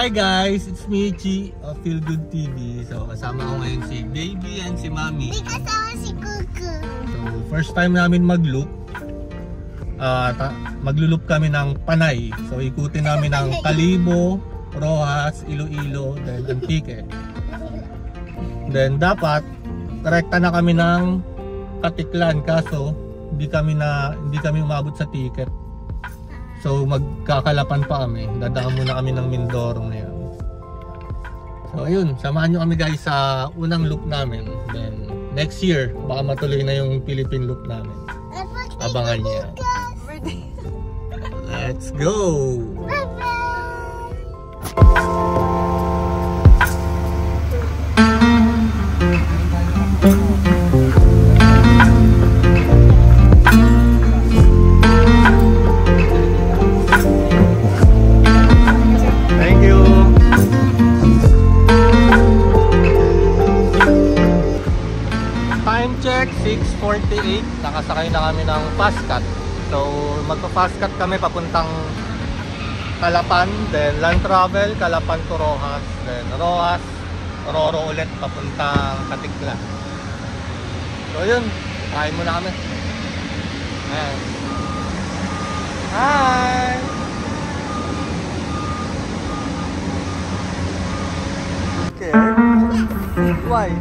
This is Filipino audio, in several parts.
Hi guys, it's Michi of Feel Good TV. So kasama ko ngayon si Baby and si Mami. Hindi kasama si Kuku. So first time namin mag-loop. Maglo-loop kami ng Panay. So ikutin namin ng Kalibo, Roxas, Iloilo, then Antique. Then dapat rekta na kami ng Katiklan, kaso hindi kami umabot sa ticket. So magkakalapan pa kami. Dadaan muna kami ng Mindoro ngayon. So ayun, samahan nyo kami guys sa unang loop namin. Then next year baka matuloy na yung Philippine loop namin. Abangan niya. Let's go! Check 6:48, nakasakay na kami ng Fastcat. So magpa-Fastcat kami papuntang Calapan, then land travel Calapan to Roxas, then Roxas, Roro ulit papuntang Katiklan. So yun, kain muna kami. Ayan. Hi! Okay. Why?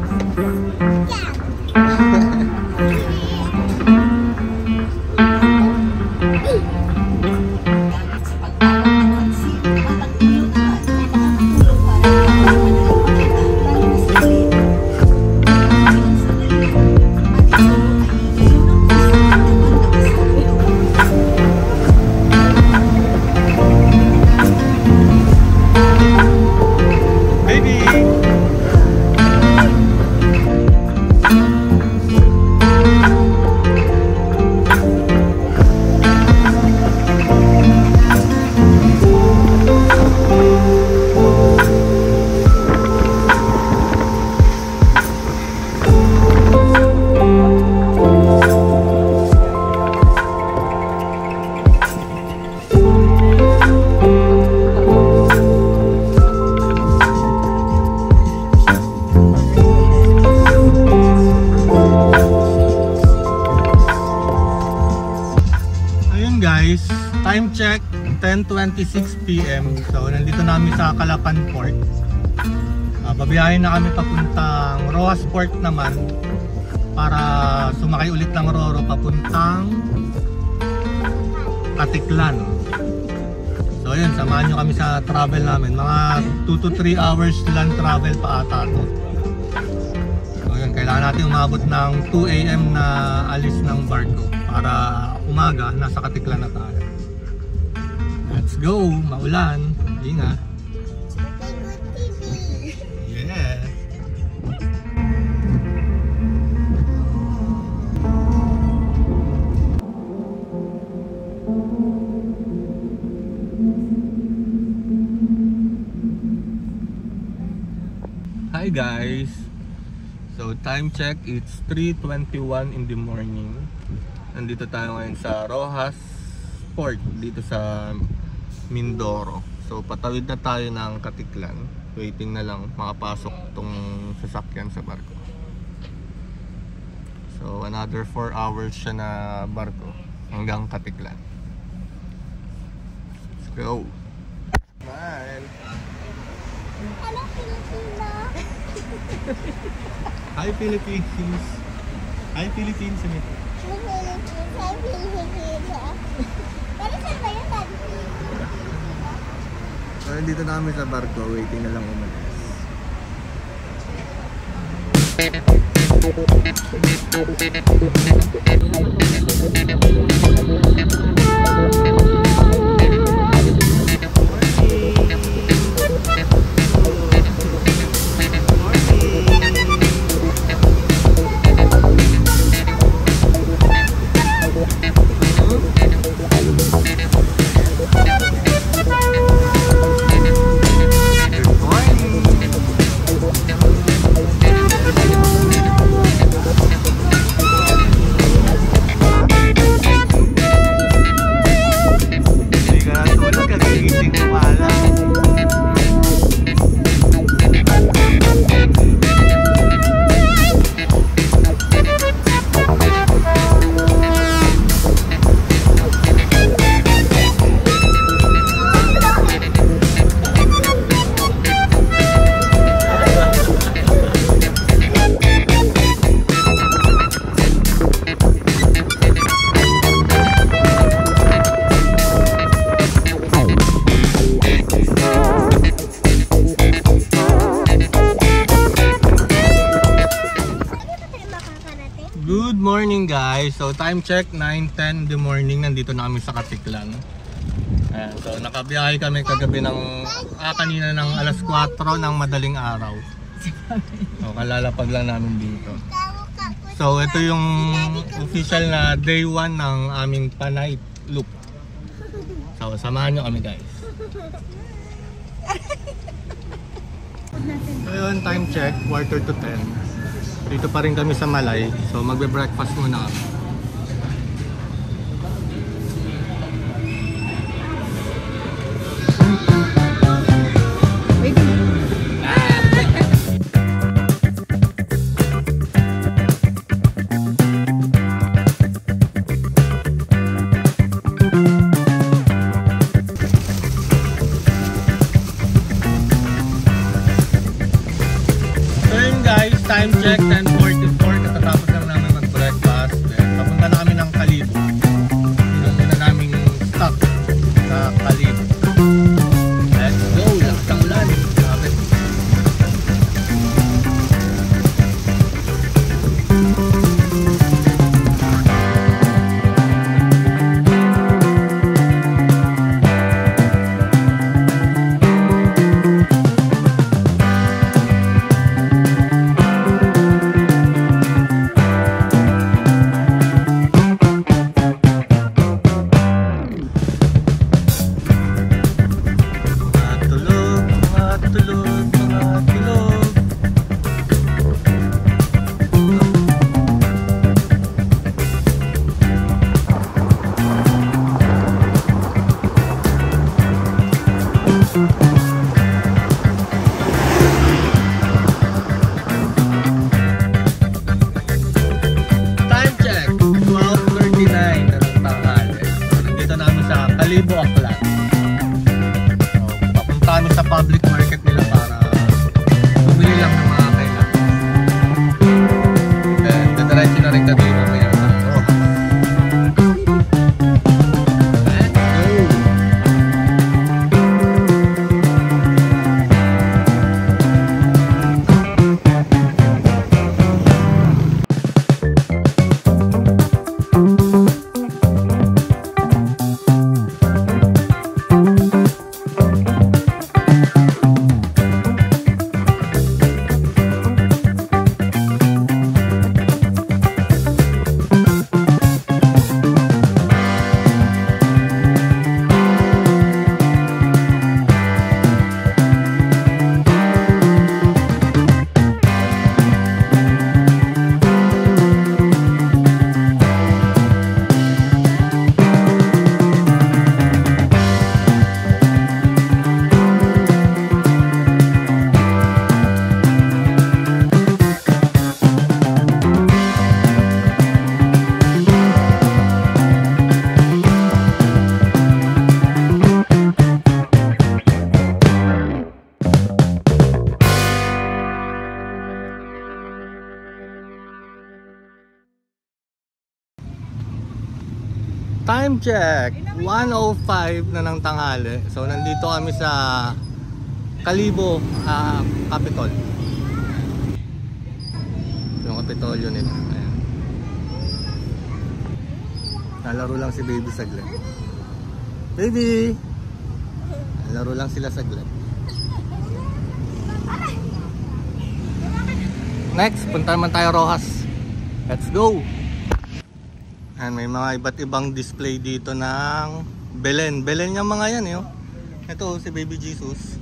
Guys, time check 10:26 PM. So nandito namin sa Calapan Port. Babiyahin na kami papuntang Roxas Port naman para sumakay ulit ng Roro papuntang Katiklan. So yun, samahan nyo kami sa travel namin. Mga 2 to 3 hours land travel pa ata to. So yun, kailangan natin umabot ng 2 AM na alis ng barko para umaga nasa Katiklan na tayo. Let's go, maulan. Ingat. Yeah. Hi guys. So time check, it's 3:21 in the morning. Nandito tayo ngayon sa Roxas Port, dito sa Mindoro. So patawid na tayo ng Katiklan. Waiting na lang makapasok tong sasakyan sa barko. So another 4 hours siya na barko hanggang Katiklan. Let's go! Smile! Hello Filipino! Hi Philippines! Hi Philippines! So dito namin sa barko, waiting na lang umalis. guys, so time check 9:10 in the morning, nandito na kami sa Katiklan. Ayan, so nakabiyahe kami kagabi kanina ng alas 4 ng madaling araw. So kalalapag lang namin dito. So ito yung official na day 1 ng aming Panay loop. So samahan nyo kami guys. Ngayon time check, 9:45. Dito pa rin kami sa Malay, so magbe-breakfast muna kami. Time check 10:44, katatapos lang namin mag-breakfast. Then papunta na kami ng Kalibo. Doon na namin stop sa Kalibo. Let's go! Lakas ang ulan. Grabe. Kalibo Aklan. So, papunta kami sa public market nila para bumili lang ng mga kailangan. Then, dadiretso na rin kami mamaya sa Rojas. Let's go! Time check, 1:05 na ng tanghali. So nandito kami sa Kalibo, Capitol. Yung Capitolyo nila. Ayan. Nalaro lang si baby saglit. Baby! Nalaro lang sila saglit. Next, punta naman tayo Rojas. Let's go! And may mga iba't ibang display dito ng Belen. Belen yung mga yan, eh. Ito si Baby Jesus.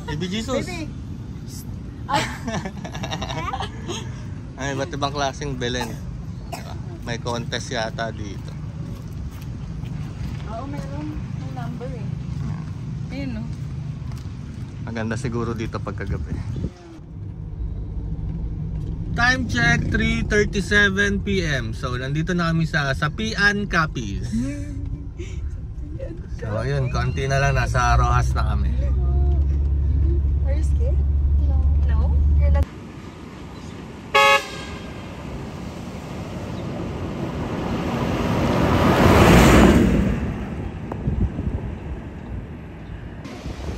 Baby Jesus. Baby. Ay, iba't ibang klaseng Belen. May contest yata dito. Oo, meron. May number eh. Ayun, no? Maganda siguro dito pagkagabi. Time check, 3:37 PM. So, nandito na kami sa Sapian Capiz. So, ayun, konti na lang, nasa Rojas na kami. Are you scared? No. You're not.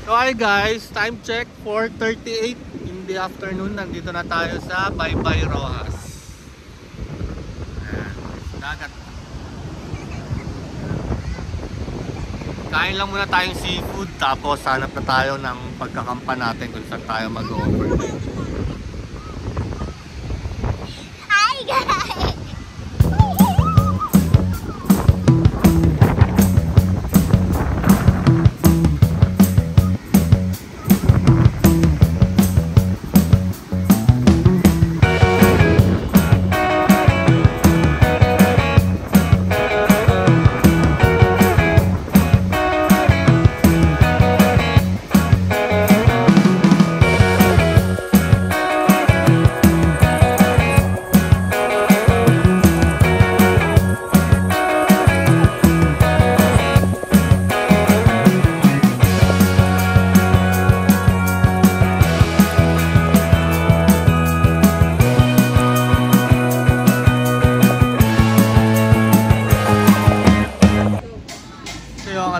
So, hi guys, time check, 4:38 in the afternoon. Nandito na tayo sa Baybay Rojas. Dagat. Kain lang muna tayong seafood tapos hanap na tayo ng pagkakampa natin kung saan tayo mag-overnight. Hi guys!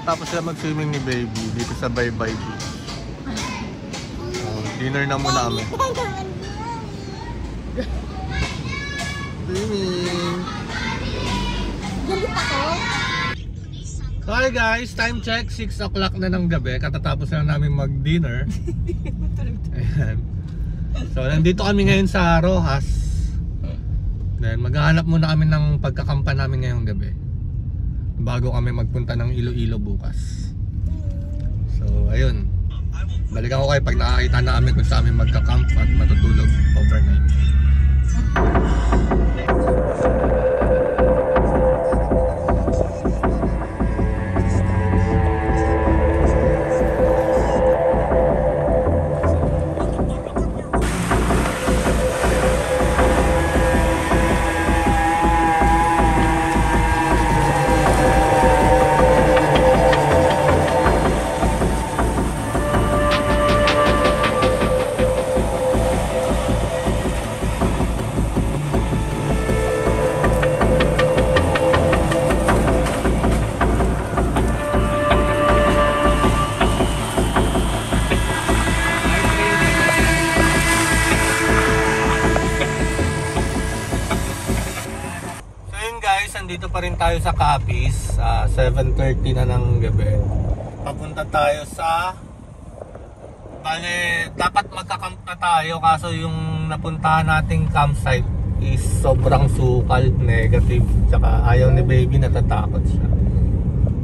Tapos sila mag-swimming ni baby dito sa Baybay Beach. Dinner na muna kami. Swimming! So hi guys, time check, 6 o'clock na ng gabi. Katatapos na namin mag-dinner. Ayan. So nandito kami ngayon sa Rojas. Then maghahanap muna kami ng pagkakampa namin ngayong gabi bago kami magpunta ng Iloilo bukas. So ayun, balikan ko kayo pag nakakita na kami kung saan kami magkakamp at matutulog overnight. Dito pa rin tayo sa Capiz, 7:30 na ng gabi. Papunta tayo sa dapat magka-camp na tayo kaso yung napuntahan nating campsite is sobrang sukal, negative, tsaka ayaw ni baby, natatakot siya.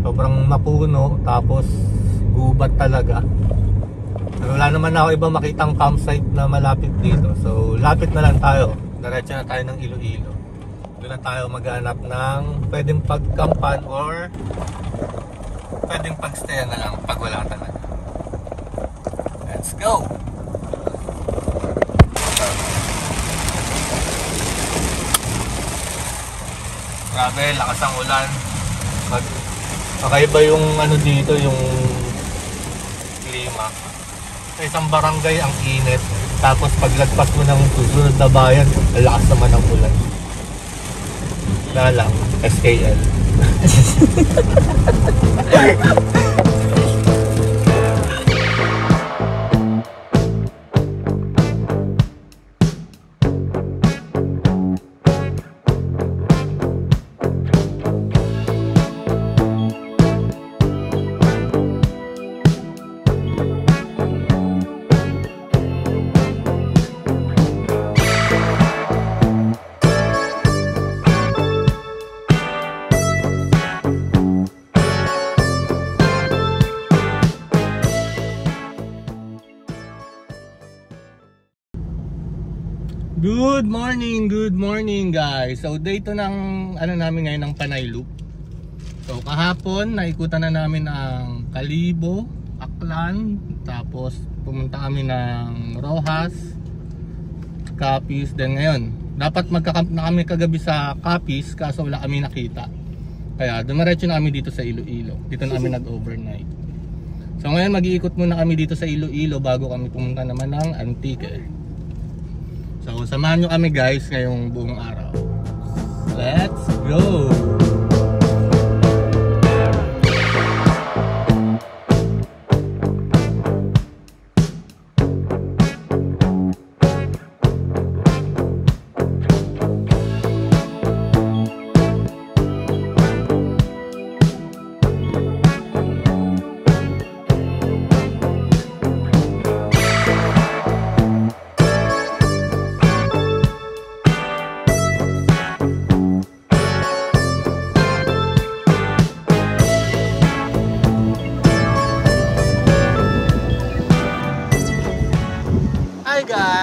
Sobrang mapuno, tapos gubat talaga. Wala naman ako iba makitang campsite na malapit dito, so lapit na lang tayo, diretso na tayo ng Iloilo. Doon na tayo maghanap ng pwedeng pagkampan or pwedeng pagstay na lang pag wala talaga. Let's go! Grabe, lakas ang ulan. Kakaiba yung ano dito, yung klima. Sa isang barangay ang init, tapos paglagpas mo ng susunod na bayan, lakas naman ang ulan. Na lang, SKL. Good morning guys. So day to ng ano namin ngayon ng Panay Loop. So kahapon naikutan na namin ang Kalibo, Aklan, tapos pumunta kami ng Rojas, Capiz. Then ngayon dapat magka-camp na kami kagabi sa Capiz kaso wala kami nakita. Kaya dumiretso na kami dito sa Iloilo. Dito na kami nag-overnight. So ngayon mag-iikot muna kami dito sa Iloilo bago kami pumunta naman ng Antique. So samahan nyo kami guys ngayong buong araw. Let's go!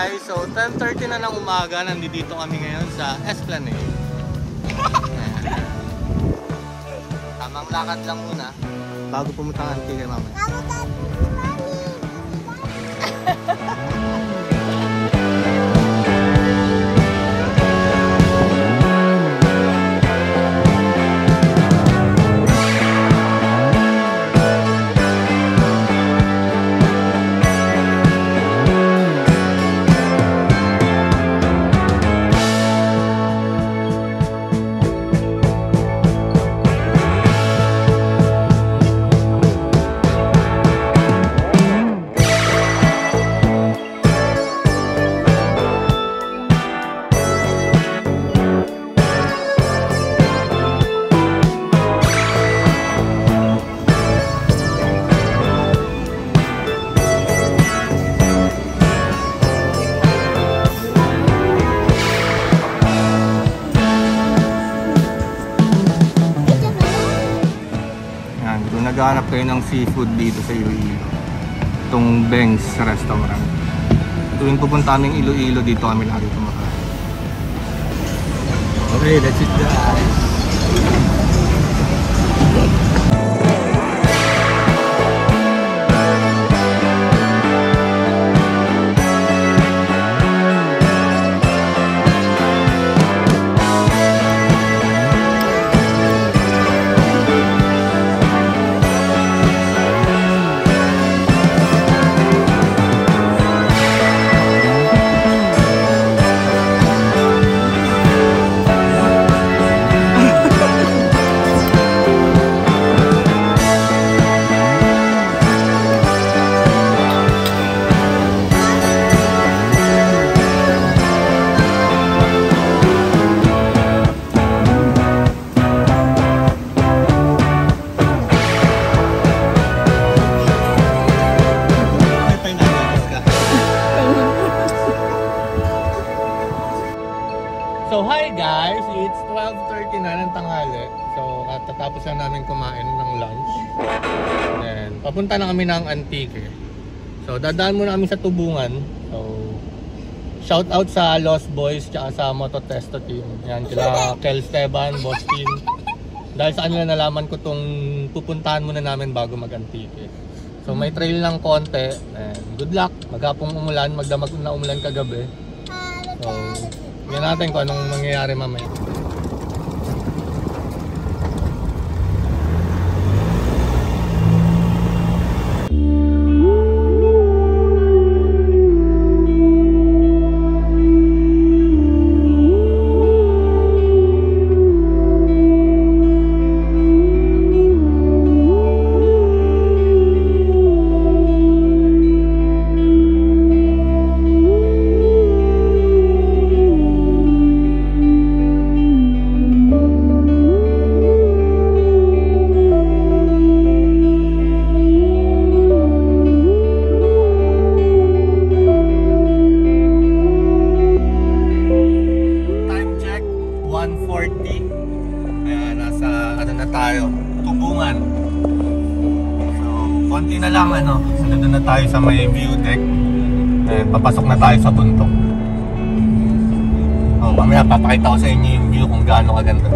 guys, so 10:30 na ng umaga, nandito kami ngayon sa Esplanade. Ayan. Tamang lakad lang muna bago pumunta ang Antique mamaya. Naghahanap kayo ng seafood dito sa Iloilo. Itong Ben's Restaurant. Tuwing pupunta kaming Iloilo, dito kami lagi kumakain. Okay, that's it guys. So hi guys, it's 12:30 na ng tanghali. So katatapos lang namin kumain ng lunch. And papunta na kami ng Antique. So dadaan muna kami sa Tubungan. So shout out sa Lost Boys tsaka sa Mototesto team. Yan kila Kel Esteban, Boss Team. Dahil sa kanila nalaman ko tong pupuntahan muna namin bago mag-Antique. So may trail ng konti. And good luck. Maghapong umulan, magdamag na umulan kagabi. So tingnan natin kung anong mangyayari mamaya. Konti na lang sunod na tayo sa may view deck. Papasok na tayo sa bundok. Mamaya papakita ko sa inyo yung view kung gaano kaganda.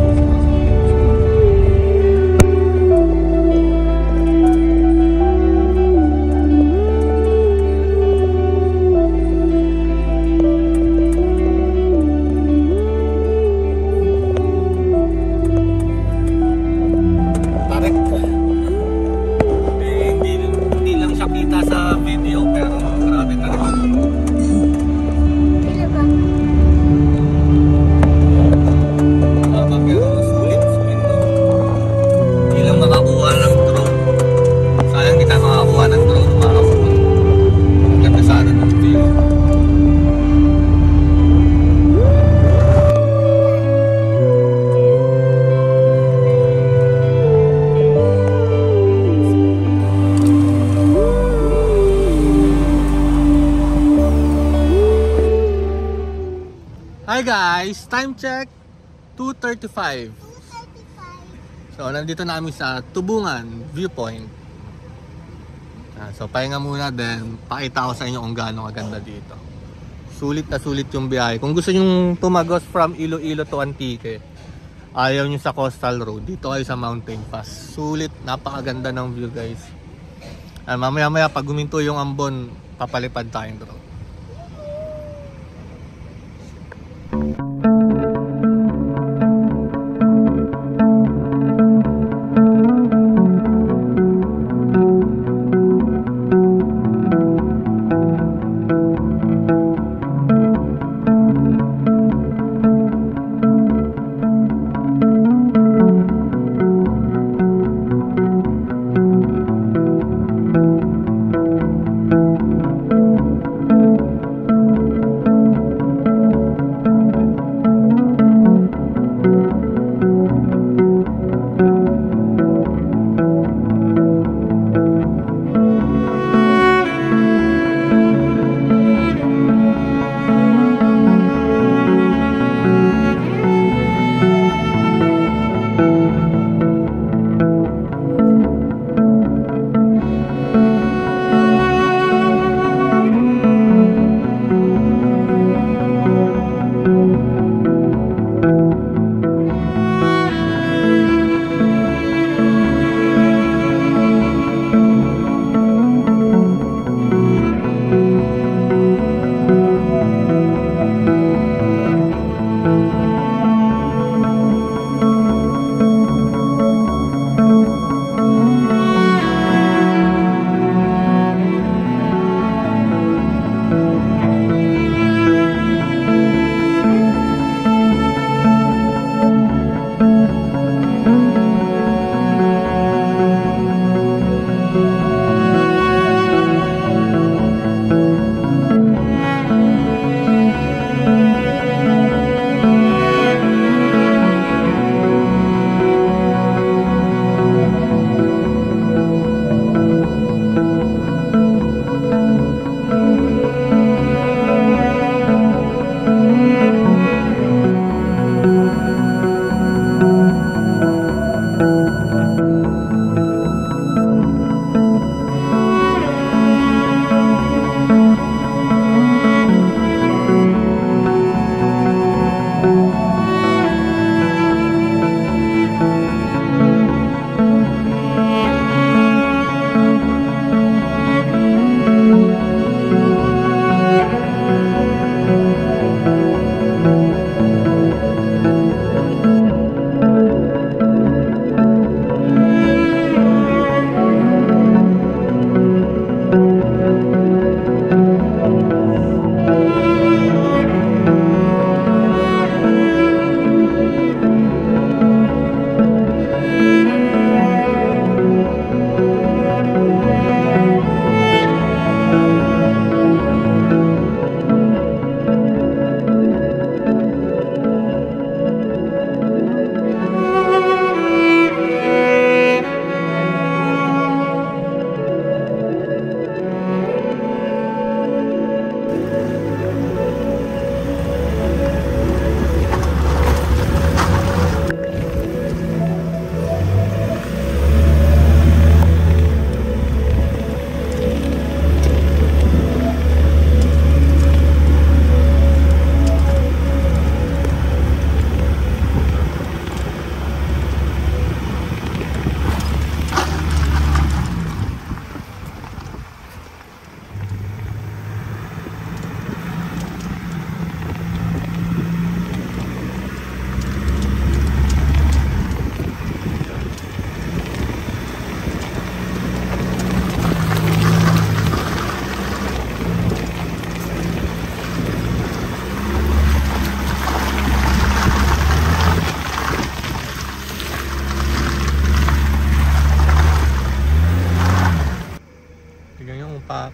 Hi guys, time check 2:35. So nandito na kami sa Tubungan Viewpoint. So pahinga muna, then pakita ko sa inyo kung gaano kaganda dito. sulit na sulit yung biyahe. Kung gusto nyo tumagos from Iloilo to Antique, ayaw nyo sa Coastal Road, dito kayo sa Mountain Pass. Sulit, napakaganda ng view guys. Mamaya pag guminto yung ambon, papalipad tayong road.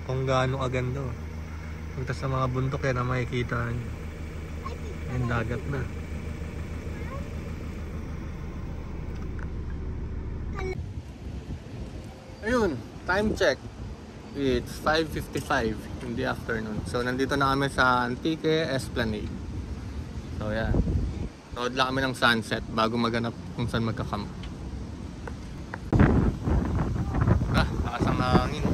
Kung gaano kaganda. Punta sa mga bundok yan na makikita nyo. Yung dagat na. Ayun, time check. It's 5:55 in the afternoon. So nandito na kami sa Antique Esplanade. So yan. Nood lang kami ng sunset bago maghanap kung saan magkakamp. Lakas ang hangin.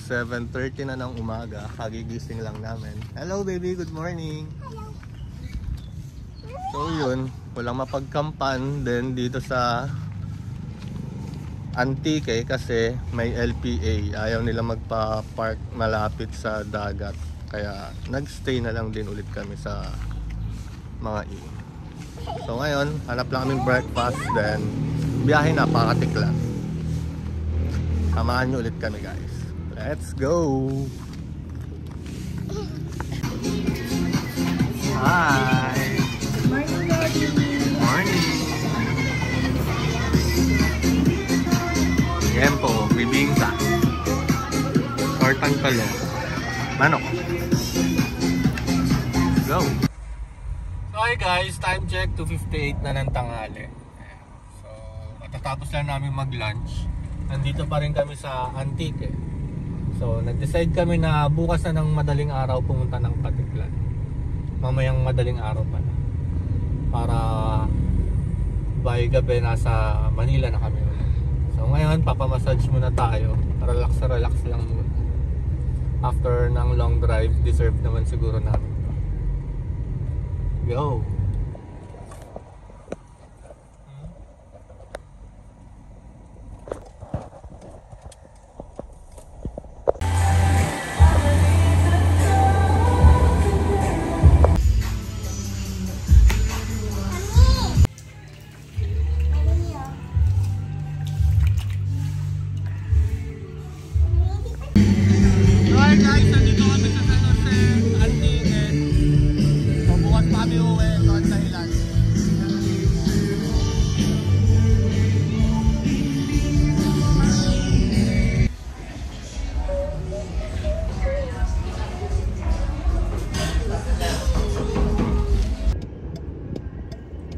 7:30 na ng umaga. Kagigising lang namin. Hello baby, good morning. So yun, walang mapagkampan din dito sa Antique kasi may LPA. Ayaw nila magpa-park malapit sa dagat. Kaya nagstay na lang din ulit kami sa mga inn. So ngayon, hanap lang kaming breakfast, then biyahe na Katiklan. Samahan nyo ulit kami guys. Let's go! Hi! Morning, Daddy. Morning! Yan po, bibingka. Tortang talong. Manok. Go! So hi guys, time check, 2:58 na ng tanghali. So, matatapos lang namin mag-lunch. Nandito pa rin kami sa Antique. So, nag-decide kami na bukas na ng madaling araw pumunta ng Katiklan. Mamayang madaling araw pa na. Para by gabi nasa Manila na kami ulit. So, ngayon papamassage muna tayo. Relax lang muna. After ng long drive, deserve naman siguro namin. Go! Hi guys, nandito kami sa San Jose Antique. So bukas pa kami uwi doon sa ilan.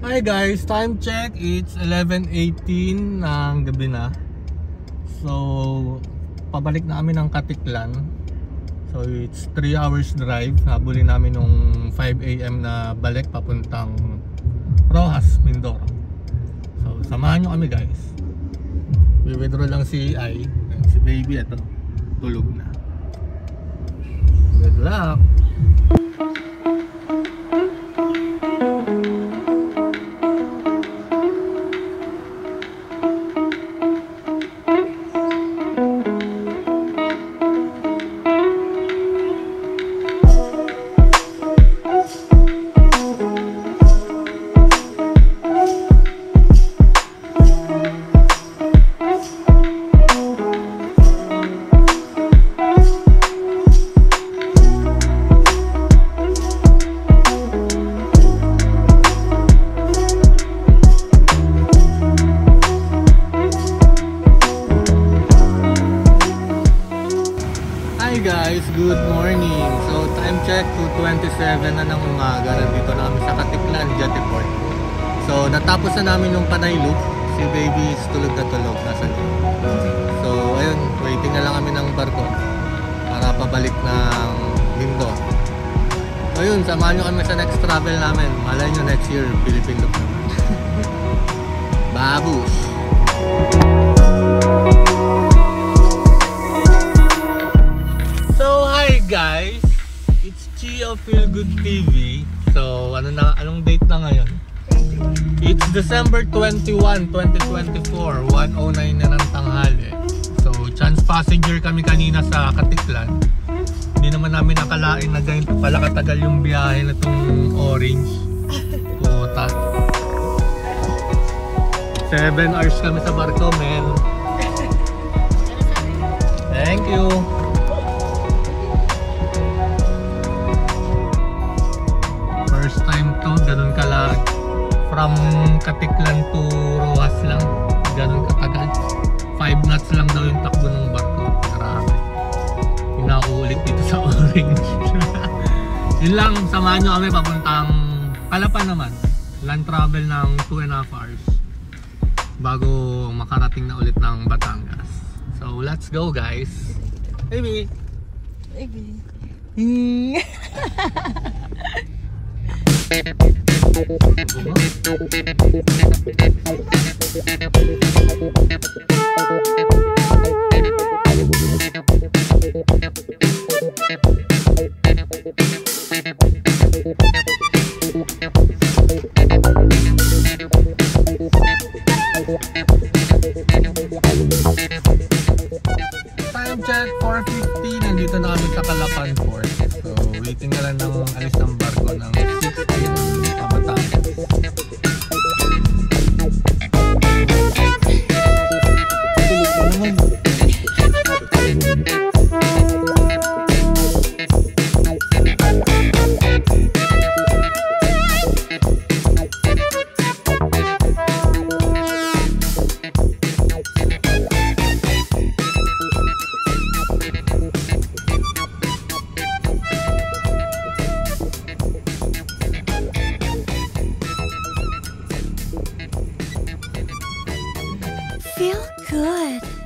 Hi guys, time check, it's 11:18 ng gabi na. So pabalik na kami ng Katiklan. So it's 3 hours drive. Habulin namin nung 5 AM na balik papuntang Rojas, Mindoro. So samahan nyo kami guys. We-withdraw lang si I. Si baby ito, tulog na. Good luck! Guys, good morning. So time check, 2:27 na ng umaga. Nandito na kami sa Katiklan, Jetty-Port. So natapos na namin yung Panay Loop. Si baby is tulog na tulog, nasa loob. So ayun, waiting na lang kami ng barko para pabalik ng Mindoro. So ayun, samahan nyo kami sa next travel namin. Malay nyo next year, Philippine Loop naman. Babush! Guys, it's Chia Feel Good TV. So, anong date na ngayon? It's December 21, 2024, 1:09 na ng tanghali. So, chance passenger kami kanina sa Katiklan. Hindi naman namin nakalain na ganito pala katagal yung biyahe na itong orange. Puta. 7 hours kami sa barko, men. Thank you. First time to, ganun kalag. From Katiklan to Rojas lang. Ganun katagal. 5 knots lang daw yung takbo ng barko. Grabe. Pinauulit dito sa orange. Yun lang, samahan nyo kami papuntang Calapan naman. Land travel ng 2.5 hours bago makarating na ulit ng Batangas. So let's go guys. Baby. Baby. Time check, 4:50. Nandito na kami sa Calapan Port. So, waiting na lang ng alis ng barko ng 6 p.m. Batangas. Feel good.